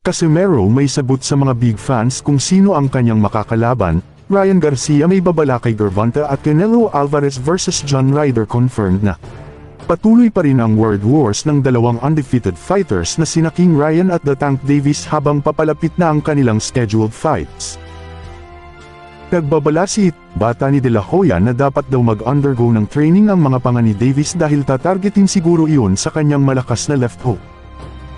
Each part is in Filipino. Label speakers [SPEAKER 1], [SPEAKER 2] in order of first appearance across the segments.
[SPEAKER 1] Casimero may sagot sa mga big fans kung sino ang kanyang makakalaban. Ryan Garcia may babala kay Gervonta at Canelo Alvarez vs John Ryder confirmed na. Patuloy pa rin ang World Wars ng dalawang undefeated fighters na sina King Ryan at The Tank Davis habang papalapit na ang kanilang scheduled fights. Nagbabala si bata ni De La Hoya na dapat daw mag-undergo ng training ang mga panga ni Davis dahil tatargetin siguro iyon sa kanyang malakas na left hook.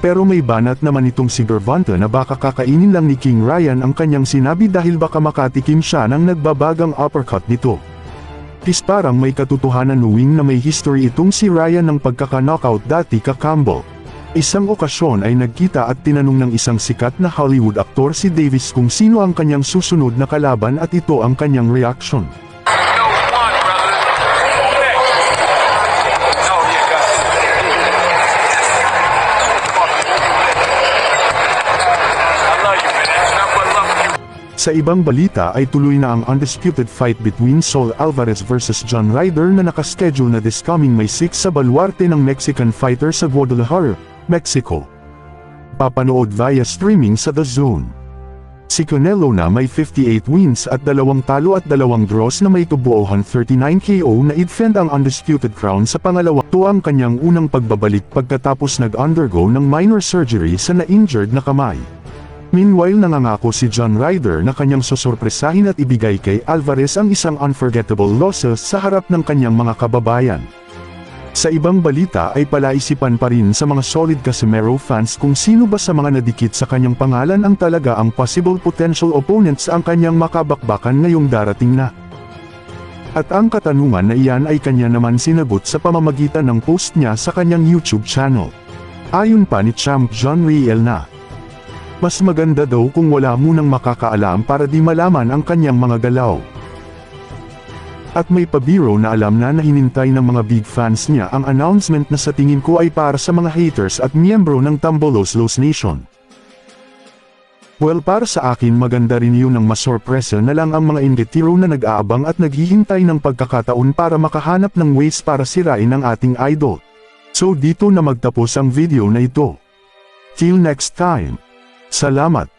[SPEAKER 1] Pero may banat naman itong si Gervonta na baka kakainin lang ni King Ryan ang kanyang sinabi dahil baka makatikim siya ng nagbabagang uppercut nito. Parang may katotohanan knowing na may history itong si Ryan ng pagkaka-knockout dati ka-Campbell. Isang okasyon ay nagkita at tinanong ng isang sikat na Hollywood aktor si Davis kung sino ang kanyang susunod na kalaban at ito ang kanyang reaction. Sa ibang balita ay tuloy na ang undisputed fight between Saul Alvarez vs John Ryder na nakaschedule na this coming May 6 sa baluarte ng Mexican fighter sa Guadalajara, Mexico. Papanood via streaming sa The Zone. Si Canelo na may 58 wins at 2 talo at 2 draws na may kabuohan 39 KO na i-defend ang undisputed crown sa pangalawa. Ito ang kanyang unang pagbabalik pagkatapos nag-undergo ng minor surgery sa na-injured na kamay. Meanwhile nangangako si John Ryder na kanyang susurpresahin at ibigay kay Alvarez ang isang unforgettable losses sa harap ng kanyang mga kababayan. Sa ibang balita ay palaisipan pa rin sa mga solid Casimero fans kung sino ba sa mga nadikit sa kanyang pangalan ang talaga ang possible potential opponents ang kanyang makabakbakan ngayong darating na. At ang katanungan na iyan ay kanya naman sinagot sa pamamagitan ng post niya sa kanyang YouTube channel. Ayon pa ni Champ John Riel na mas maganda daw kung wala munang makakaalam para di malaman ang kanyang mga galaw. At may pabiro na alam na hinintay ng mga big fans niya ang announcement na sa tingin ko ay para sa mga haters at miyembro ng Tamboloslos Nation. Well, para sa akin maganda rin yun ng masorpresa na lang ang mga indetiro na nag-aabang at naghihintay ng pagkakataon para makahanap ng ways para sirain ang ating idol. So dito na magtapos ang video na ito. Till next time. Salamat.